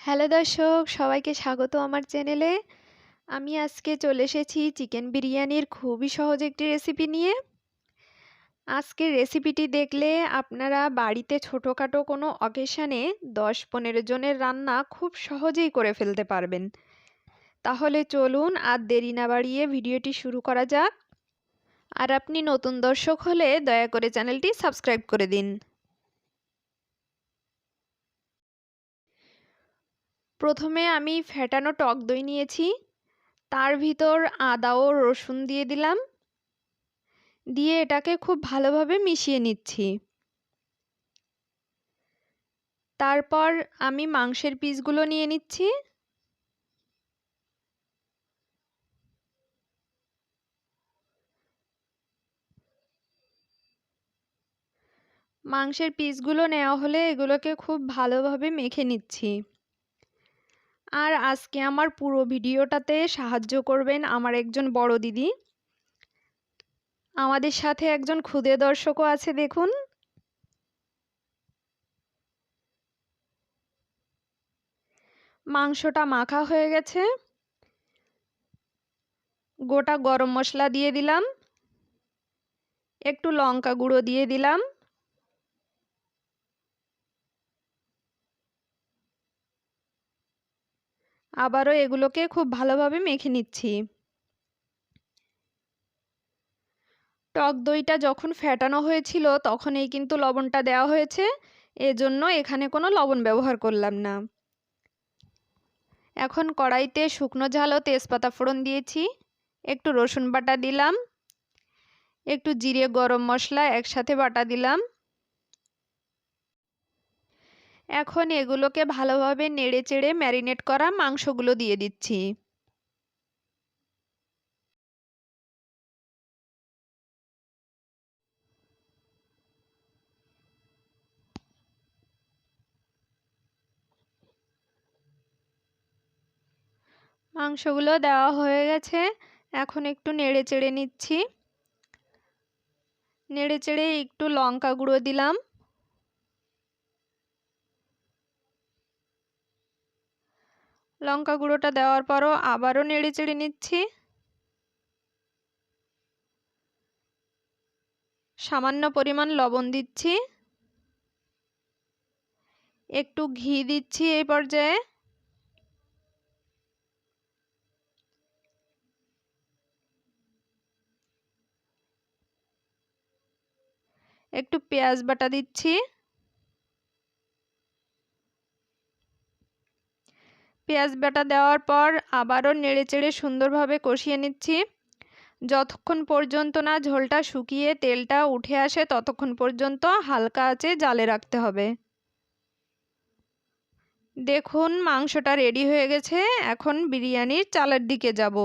Hello দর্শক, সবাইকে স্বাগত আমার চ্যানেলে। আমি আজকে চলে এসেছি চিকেন বিরিয়ানির খুবই সহজ একটি রেসিপি নিয়ে। আজকের রেসিপিটি দেখলে আপনারা বাড়িতে ছোটোখাটো কোনো অকেশানে 10-15 জনের রান্না খুব সহজেই করে ফেলতে পারবেন। তাহলে চলুন আর দেরি না বাড়িয়ে ভিডিওটি শুরু করা যাক। আর আপনি নতুন দর্শক হলে দয়া করে চ্যানেলটি সাবস্ক্রাইব করে দিন। প্রথমে আমি ফ্যাটানো টক দই নিয়েছি, তার ভিতর আদা ও রসুন দিয়ে দিলাম, দিয়ে এটাকে খুব ভালোভাবে মিশিয়ে নিচ্ছি। তারপর আমি মাংসের পিসগুলো নিয়ে নিচ্ছি। মাংসের পিসগুলো নেওয়া হলে এগুলোকে খুব ভালোভাবে মেখে নিচ্ছি। আর আজকে আমার পুরো ভিডিওটাতে সাহায্য করবেন আমার একজন বড় দিদি। আমাদের সাথে একজন ক্ষুদে দর্শকও আছে, দেখুন। মাংসটা মাখা হয়ে গেছে। গোটা গরম মশলা দিয়ে দিলাম, একটু লঙ্কা গুঁড়ো দিয়ে দিলাম, আবারও এগুলোকে খুব ভালোভাবে মেখে নিচ্ছি। টক দইটা যখন ফ্যাটানো হয়েছিল তখনই কিন্তু লবণটা দেওয়া হয়েছে, এজন্য এখানে কোনো লবণ ব্যবহার করলাম না। এখন কড়াইতে শুকনো ঝাল ও তেজপাতা ফোড়ন দিয়েছি, একটু রসুন বাটা দিলাম, একটু জিরে গরম মশলা একসাথে বাটা দিলাম। এখন এগুলোকে ভালোভাবে নেড়ে চেড়ে ম্যারিনেট করা মাংসগুলো দিয়ে দিচ্ছি। মাংসগুলো দেওয়া হয়ে গেছে, এখন একটু নেড়ে চেড়ে নিচ্ছি। নেড়ে চেড়ে একটু লঙ্কা গুঁড়ো দিলাম, লঙ্কা গুঁড়োটা দেওয়ার পরও আবারও নেড়ে চেড়ে নিচ্ছি। সামান্য পরিমাণ লবণ দিচ্ছি, একটু ঘি দিচ্ছি এই পর্যায়ে। একটু পেঁয়াজ বাটা দিচ্ছি। পেঁয়াজ বাটা দেওয়ার পর আবারও নেড়েচেড়ে সুন্দরভাবে কষিয়ে নিচ্ছি। যতক্ষণ পর্যন্ত না ঝোলটা শুকিয়ে তেলটা উঠে আসে ততক্ষণ পর্যন্ত হালকা আঁচে জ্বালে রাখতে হবে। দেখুন মাংসটা রেডি হয়ে গেছে, এখন বিরিয়ানির চালের দিকে যাব।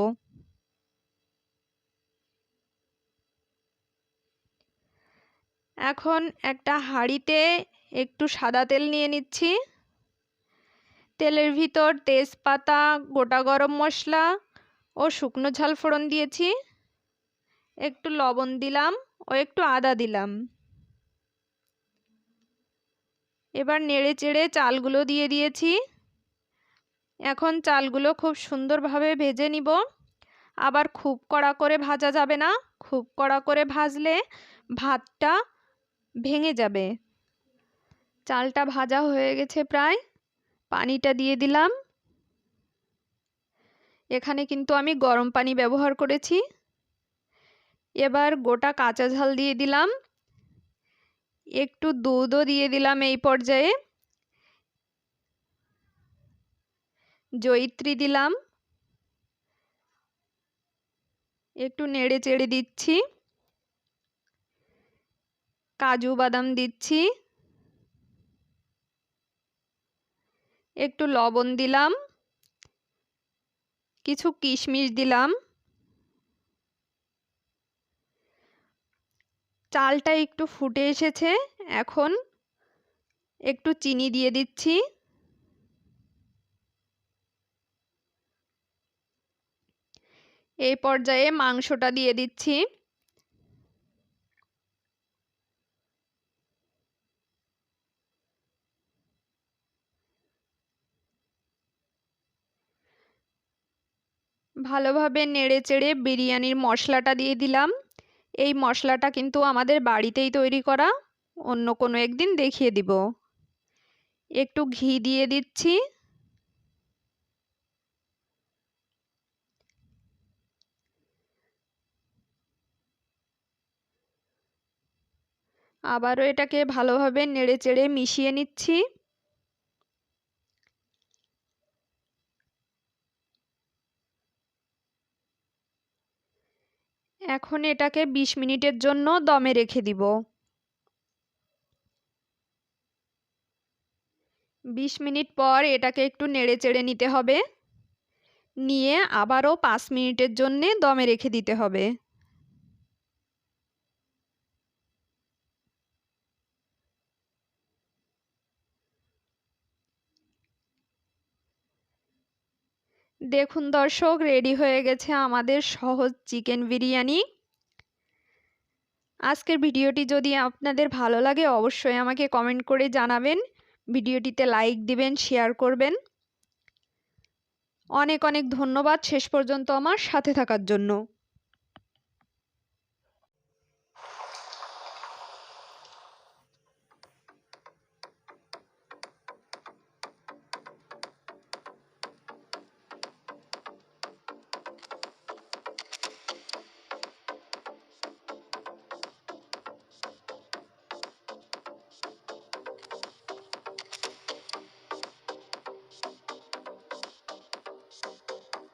এখন একটা হাঁড়িতে একটু সাদা তেল নিয়ে নিচ্ছি। তেলের ভিতর তেজপাতা, গোটা গরম মশলা ও শুকনো ঝাল ফোড়ন দিয়েছি, একটু লবণ দিলাম ও একটু আদা দিলাম। এবার নেড়ে চেড়ে চালগুলো দিয়ে দিয়েছি। এখন চালগুলো খুব সুন্দরভাবে ভেজে নিব। আবার খুব কড়া করে ভাজা যাবে না, খুব কড়া করে ভাজলে ভাতটা ভেঙে যাবে। চালটা ভাজা হয়ে গেছে প্রায়, পানিটা দিয়ে দিলাম। এখানে কিন্তু আমি গরম পানি ব্যবহার করেছি। এবার গোটা কাঁচা ঝাল দিয়ে দিলাম, একটু দুধও দিয়ে দিলাম এই পর্যায়ে, জয়িত্রী দিলাম, একটু নেড়ে চেড়ে দিচ্ছি। কাজু বাদাম দিচ্ছি, একটু লবণ দিলাম, কিছু কিশমিশ দিলাম। চালটা একটু ফুটে এসেছে, এখন একটু চিনি দিয়ে দিচ্ছি। এই পর্যায়ে মাংসটা দিয়ে দিচ্ছি। ভালোভাবে নেড়েচেড়ে বিরিয়ানির মশলাটা দিয়ে দিলাম। এই মশলাটা কিন্তু আমাদের বাড়িতেই তৈরি করা, অন্য কোনো একদিন দেখিয়ে দিব। একটু ঘি দিয়ে দিচ্ছি। আবারও এটাকে ভালোভাবে নেড়েচেড়ে মিশিয়ে নিচ্ছি। এখন এটাকে 20 মিনিটের জন্য দমে রেখে দিব। 20 মিনিট পর এটাকে একটু নেড়েচেড়ে নিতে হবে, নিয়ে আবারও 5 মিনিটের জন্য দমে রেখে দিতে হবে। দেখুন দর্শক, রেডি হয়ে গেছে আমাদের সহজ চিকেন বিরিয়ানি। আজকের ভিডিওটি যদি আপনাদের ভালো লাগে অবশ্যই আমাকে কমেন্ট করে জানাবেন, ভিডিওটিতে লাইক দিবেন, শেয়ার করবেন। অনেক অনেক ধন্যবাদ শেষ পর্যন্ত আমার সাথে থাকার জন্য।